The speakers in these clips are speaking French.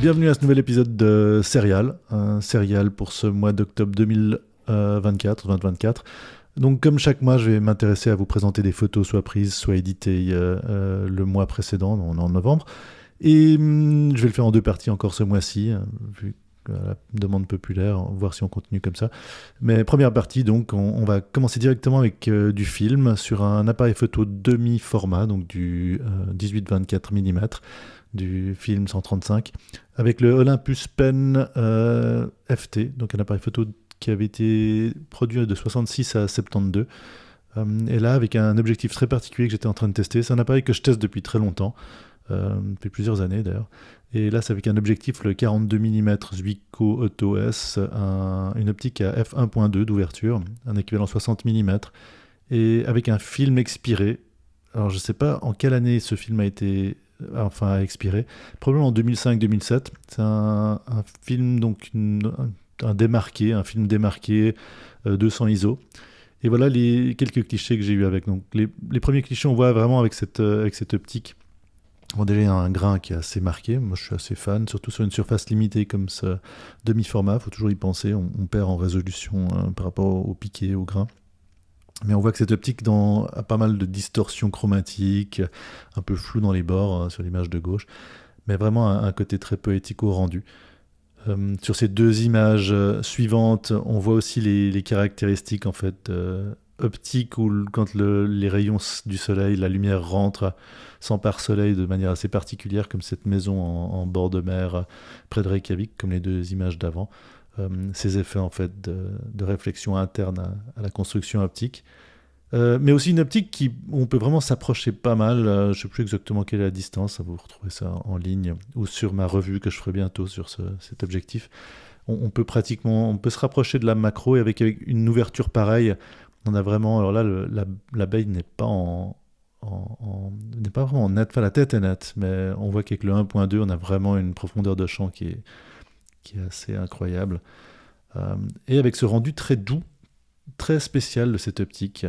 Bienvenue à ce nouvel épisode de Serial, un serial pour ce mois d'octobre 2024. Donc comme chaque mois, je vais m'intéresser à vous présenter des photos soit prises, soit éditées le mois précédent, en novembre. Et je vais le faire en deux parties encore ce mois-ci, vu la demande populaire, voir si on continue comme ça. Mais première partie, donc, on va commencer directement avec du film sur un appareil photo demi-format, donc du 18-24 mm, du film 135, avec le Olympus Pen FT, donc un appareil photo qui avait été produit de 66 à 72. Et là, avec un objectif très particulier que j'étais en train de tester. C'est un appareil que je teste depuis très longtemps, depuis plusieurs années d'ailleurs. Et là, c'est avec un objectif, le 42 mm Zuiko Auto S, une optique à f1.2 d'ouverture, un équivalent 60 mm, et avec un film expiré. Alors, je ne sais pas en quelle année ce film a expiré, probablement en 2005-2007. C'est un film, donc un film démarqué, 200 ISO. Et voilà les quelques clichés que j'ai eu avec. Donc, les premiers clichés, on voit vraiment avec cette optique. Bon, déjà, il y a un grain qui est assez marqué. Moi, je suis assez fan, surtout sur une surface limitée comme ce demi-format. Il faut toujours y penser. On perd en résolution par rapport au piqué, au grain. Mais on voit que cette optique a pas mal de distorsions chromatiques, un peu flou dans les bords, sur l'image de gauche, mais vraiment un côté très poétique au rendu. Sur ces deux images suivantes, on voit aussi les caractéristiques en fait, optiques, où quand les rayons du soleil, la lumière rentre, s'empare soleil de manière assez particulière, comme cette maison en bord de mer près de Reykjavik, comme les deux images d'avant. Ces effets en fait de réflexion interne à la construction optique. Mais aussi une optique où on peut vraiment s'approcher pas mal. Je ne sais plus exactement quelle est la distance, vous retrouvez ça en ligne ou sur ma revue que je ferai bientôt sur cet objectif. On peut se rapprocher de la macro, et avec une ouverture pareille, on a vraiment. Alors là, l'abeille n'est pas n'est pas vraiment net, enfin la tête est nette, mais on voit qu'avec le 1.2, on a vraiment une profondeur de champ qui est assez incroyable. Et avec ce rendu très doux, très spécial de cette optique.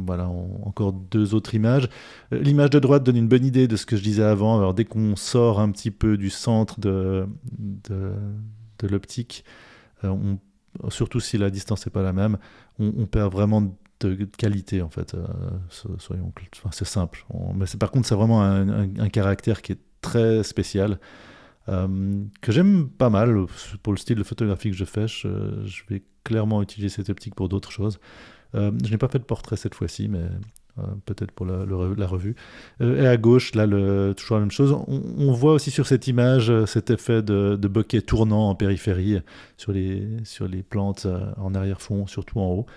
Voilà, encore deux autres images. L'image de droite donne une bonne idée de ce que je disais avant. Alors, dès qu'on sort un petit peu du centre de l'optique, surtout si la distance n'est pas la même, on perd vraiment de qualité en fait. C'est simple. Mais par contre, c'est vraiment un caractère qui est très spécial. Que j'aime pas mal pour le style de photographie que je fais. Je vais clairement utiliser cette optique pour d'autres choses. Je n'ai pas fait de portrait cette fois-ci, mais peut-être pour la revue. Et à gauche, là, toujours la même chose. On voit aussi sur cette image cet effet de bokeh tournant en périphérie sur les plantes en arrière-fond, surtout en haut.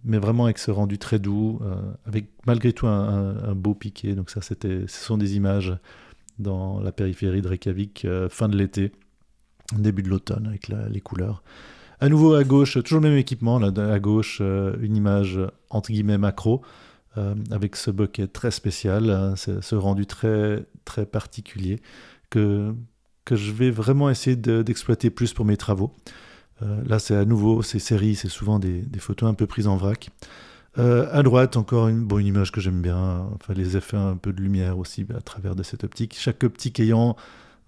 Mais vraiment avec ce rendu très doux, avec malgré tout un beau piqué. Donc ça, ce sont des images dans la périphérie de Reykjavik, fin de l'été, début de l'automne, avec les couleurs. À nouveau à gauche, toujours le même équipement, là, à gauche, une image entre guillemets macro, avec ce bokeh très spécial, ce rendu très, très particulier, que je vais vraiment essayer d'exploiter plus pour mes travaux. Là, c'est à nouveau, ces séries, c'est souvent des photos un peu prises en vrac. À droite, encore une image que j'aime bien, enfin, les effets un peu de lumière aussi à travers de cette optique. Chaque optique ayant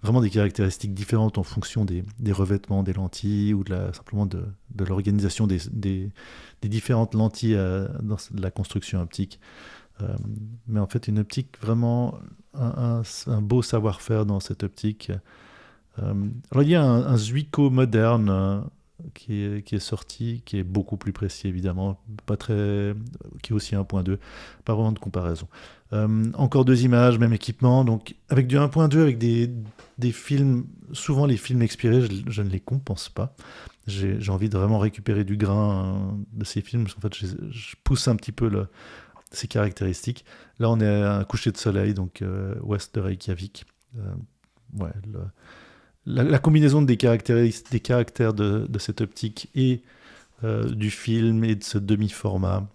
vraiment des caractéristiques différentes en fonction des revêtements des lentilles ou simplement de l'organisation des différentes lentilles dans la construction optique. Mais en fait, une optique vraiment, un beau savoir-faire dans cette optique. Alors, il y a un Zuiko moderne qui est sorti, qui est beaucoup plus précis évidemment, qui est aussi 1.2, pas vraiment de comparaison. Encore deux images, même équipement, donc avec du 1.2, avec des films, souvent les films expirés, je ne les compense pas. J'ai envie de vraiment récupérer du grain de ces films, parce qu'en fait je pousse un petit peu ces caractéristiques. Là on est à un coucher de soleil, donc ouest de Reykjavik. Ouais, la combinaison des caractères de cette optique et du film et de ce demi-format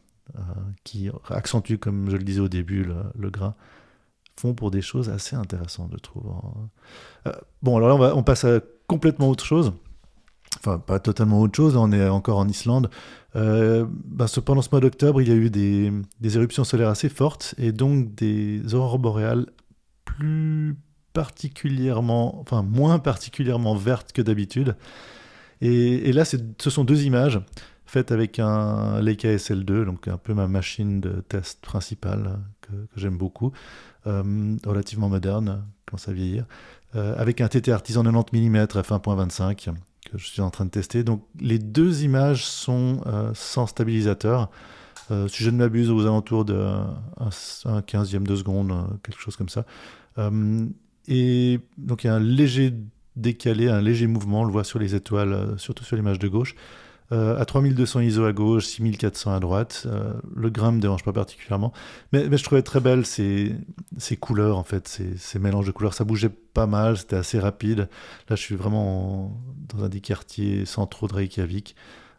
qui accentue, comme je le disais au début, le grain, font pour des choses assez intéressantes, je trouve. Bon, alors là, on passe à complètement autre chose. Enfin, pas totalement autre chose, on est encore en Islande. Pendant ce mois d'octobre, il y a eu des éruptions solaires assez fortes et donc des aurores boréales plus particulièrement, enfin moins particulièrement verte que d'habitude. Et là, ce sont deux images faites avec un Leica SL2, donc un peu ma machine de test principale que j'aime beaucoup, relativement moderne, commence à vieillir, avec un TT Artisan 90 mm f1.25 que je suis en train de tester. Donc les deux images sont sans stabilisateur. Si je ne m'abuse, aux alentours de un 15e de seconde, quelque chose comme ça. Et donc il y a un léger décalé, un léger mouvement, on le voit sur les étoiles, surtout sur l'image de gauche. À 3200 ISO à gauche, 6400 à droite. Le grain ne me dérange pas particulièrement. Mais je trouvais très belles ces couleurs, en fait, ces mélanges de couleurs. Ça bougeait pas mal, c'était assez rapide. Là, je suis vraiment dans un des quartiers centraux de Reykjavik.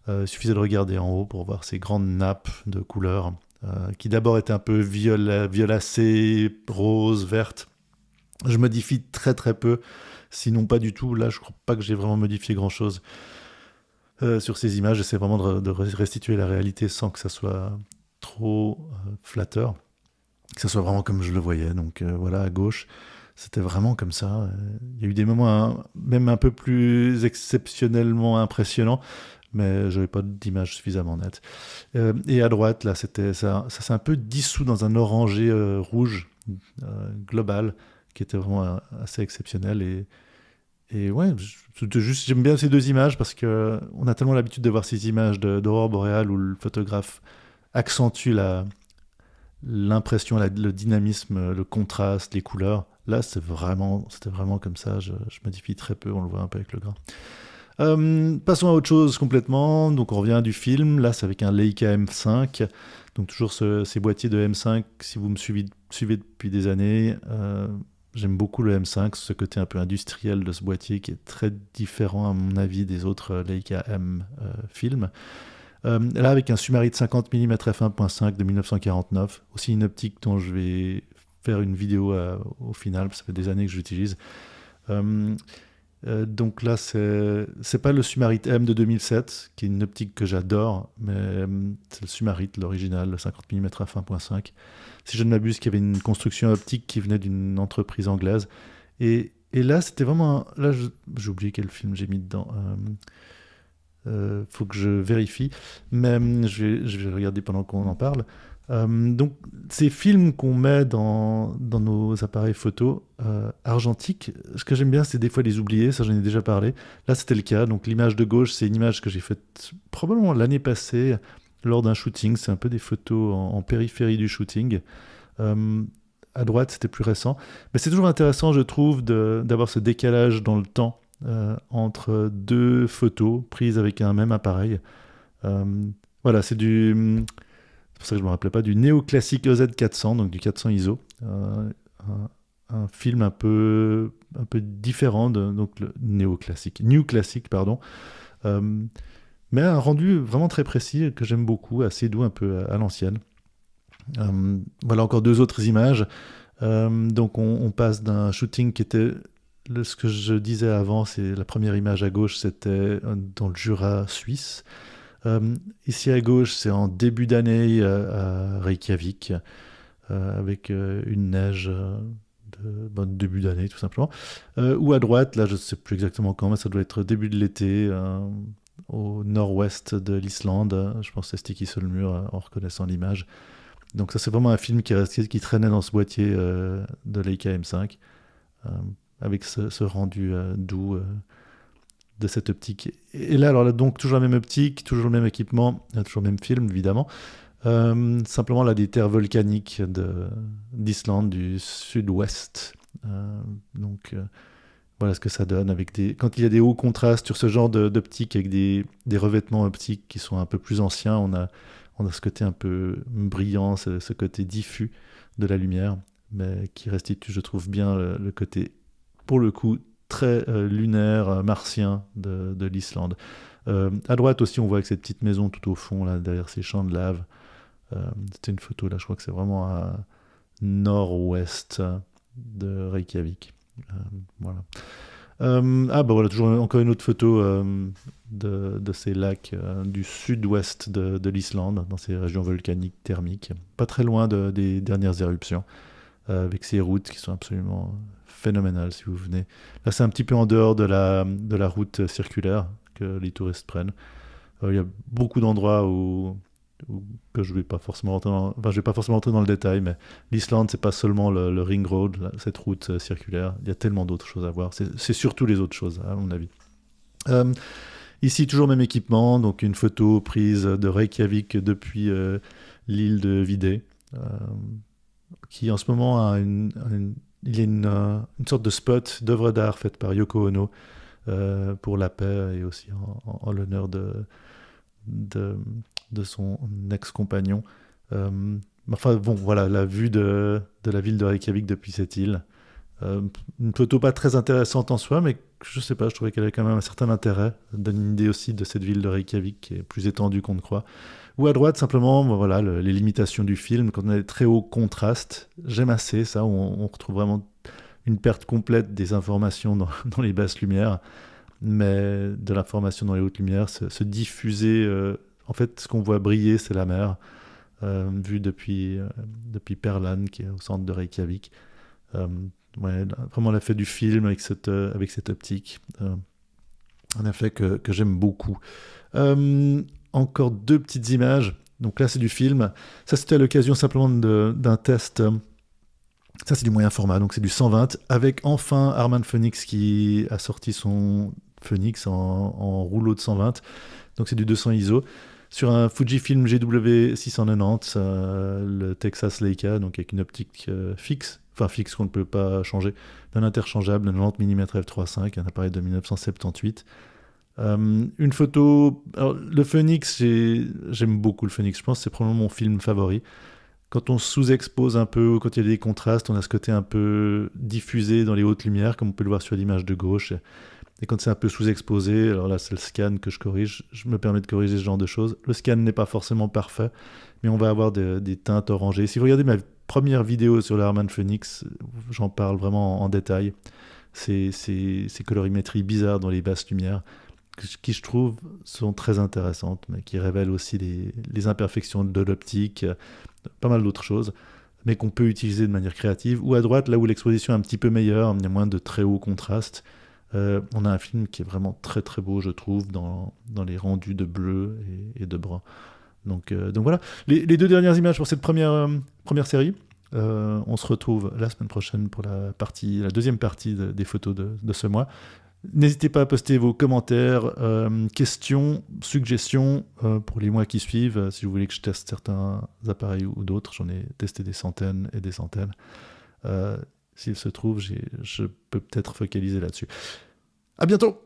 Il suffisait de regarder en haut pour voir ces grandes nappes de couleurs qui d'abord étaient un peu violacées, roses, vertes. Je modifie très très peu, sinon pas du tout. Là, je crois pas que j'ai vraiment modifié grand-chose sur ces images. J'essaie vraiment de restituer la réalité sans que ça soit trop flatteur, que ça soit vraiment comme je le voyais. Donc voilà, à gauche, c'était vraiment comme ça. Il y a eu des moments même un peu plus exceptionnellement impressionnants, mais je n'avais pas d'image suffisamment nette. Et à droite, là, ça s'est un peu dissous dans un orangé rouge global, qui était vraiment assez exceptionnel. Et ouais, j'aime bien ces deux images parce qu'on a tellement l'habitude de voir ces images d'aurore boréale où le photographe accentue l'impression, le dynamisme, le contraste, les couleurs. Là, c'était vraiment comme ça. Je modifie très peu, on le voit un peu avec le grain. Passons à autre chose complètement. Donc on revient du film. Là, c'est avec un Leica M5. Donc toujours ces boîtiers de M5. Si vous me suivez depuis des années, j'aime beaucoup le M5, ce côté un peu industriel de ce boîtier qui est très différent à mon avis des autres Leica M film. Là avec un Summarit 50 mm f1.5 de 1949, aussi une optique dont je vais faire une vidéo au final, ça fait des années que je l'utilise. Donc là, c'est pas le Summarit M de 2007, qui est une optique que j'adore, mais c'est le Summarit, l'original, le 50 mm f1.5. Si je ne m'abuse, qu'il y avait une construction optique qui venait d'une entreprise anglaise. Et là, c'était vraiment... Là, j'ai oublié quel film j'ai mis dedans. Faut que je vérifie. Mais je vais regarder pendant qu'on en parle. Donc, ces films qu'on met dans nos appareils photo argentiques, ce que j'aime bien, c'est des fois les oublier, ça j'en ai déjà parlé. Là, c'était le cas. Donc, l'image de gauche, c'est une image que j'ai faite probablement l'année passée lors d'un shooting. C'est un peu des photos en périphérie du shooting. À droite, c'était plus récent. Mais c'est toujours intéressant, je trouve, d'avoir ce décalage dans le temps entre deux photos prises avec un même appareil. Voilà, c'est pour ça que je ne me rappelais pas, du néoclassique EZ400, donc du 400 ISO. Un film un peu différent, donc le néoclassique, new classique, pardon. Mais un rendu vraiment très précis que j'aime beaucoup, assez doux, un peu à l'ancienne. Voilà encore deux autres images. Donc on passe d'un shooting qui était ce que je disais avant, c'est la première image à gauche, c'était dans le Jura suisse. Ici à gauche, c'est en début d'année à Reykjavik, avec une neige de début d'année tout simplement. Ou à droite, là je ne sais plus exactement quand, mais ça doit être début de l'été, au nord-ouest de l'Islande. Je pense que c'est sticky sur le mur en reconnaissant l'image. Donc ça c'est vraiment un film qui traînait dans ce boîtier de Leica M5, avec ce rendu doux de cette optique. Et là, alors là, donc toujours la même optique, toujours le même équipement, toujours le même film évidemment. Simplement là des terres volcaniques d'Islande du sud-ouest. Voilà ce que ça donne quand il y a des hauts contrastes sur ce genre d'optique avec des revêtements optiques qui sont un peu plus anciens, on a ce côté un peu brillant, ce côté diffus de la lumière, mais qui restitue, je trouve, bien le côté, pour le coup, très lunaire, martien de l'Islande. À droite aussi, on voit avec cette petite maison tout au fond, là, derrière ces champs de lave. C'était une photo, là, je crois que c'est vraiment à nord-ouest de Reykjavik. Voilà. Voilà, toujours encore une autre photo de ces lacs du sud-ouest de l'Islande, dans ces régions volcaniques thermiques, pas très loin des dernières éruptions. avec ces routes qui sont absolument phénoménales si vous venez. Là, c'est un petit peu en dehors de la route circulaire que les touristes prennent. Il y a beaucoup d'endroits que je vais pas forcément rentrer dans, enfin, je vais pas forcément rentrer dans le détail, mais l'Islande, c'est pas seulement le Ring Road, cette route circulaire. Il y a tellement d'autres choses à voir. C'est surtout les autres choses, à mon avis. Euh, Ici, toujours même équipement, donc une photo prise de Reykjavik depuis l'île de Vidé, qui en ce moment il y a une sorte de spot d'œuvre d'art faite par Yoko Ono pour la paix et aussi en l'honneur de, de son ex-compagnon. Enfin bon, voilà, la vue de la ville de Reykjavik depuis cette île. Une photo pas très intéressante en soi, mais je sais pas, je trouvais qu'elle avait quand même un certain intérêt. Elle donne une idée aussi de cette ville de Reykjavik qui est plus étendue qu'on ne croit. Ou à droite, simplement, bon, voilà, les limitations du film. Quand on a des très hauts contrastes, j'aime assez ça, où on retrouve vraiment une perte complète des informations dans les basses lumières, mais de l'information dans les hautes lumières, se diffuser. En fait, ce qu'on voit briller, c'est la mer, vue depuis Perlan, qui est au centre de Reykjavik. Ouais, vraiment l'effet du film avec cette optique. Un effet que j'aime beaucoup. Encore deux petites images. Donc là, c'est du film. Ça, c'était à l'occasion simplement d'un test. Ça, c'est du moyen format, donc c'est du 120, avec enfin Harman Phoenix qui a sorti son Phoenix en rouleau de 120. Donc c'est du 200 ISO. Sur un Fujifilm GW690, le Texas Leica, donc avec une optique fixe, enfin fixe qu'on ne peut pas changer, d'un interchangeable, un 90 mm f3.5, un appareil de 1978. Une photo... Alors, le Phoenix, j'aime beaucoup le Phoenix, je pense que c'est probablement mon film favori. Quand on sous-expose un peu, quand il y a des contrastes, on a ce côté un peu diffusé dans les hautes lumières, comme on peut le voir sur l'image de gauche. Et quand c'est un peu sous-exposé, alors là c'est le scan que je corrige, je me permets de corriger ce genre de choses. Le scan n'est pas forcément parfait, mais on va avoir des teintes orangées. Si vous regardez ma première vidéo sur le Harman Phoenix, j'en parle vraiment en détail. Ces colorimétries bizarres dans les basses lumières, qui je trouve sont très intéressantes, mais qui révèlent aussi les imperfections de l'optique, pas mal d'autres choses, mais qu'on peut utiliser de manière créative. Ou à droite, là où l'exposition est un petit peu meilleure, il y a moins de très hauts contrastes. On a un film qui est vraiment très très beau, je trouve, dans les rendus de bleu et de brun. Donc voilà, les deux dernières images pour cette première série. On se retrouve la semaine prochaine pour la deuxième partie des photos de ce mois. N'hésitez pas à poster vos commentaires, questions, suggestions pour les mois qui suivent. Si vous voulez que je teste certains appareils ou d'autres, j'en ai testé des centaines et des centaines. S'il se trouve, je peux peut-être focaliser là-dessus. À bientôt!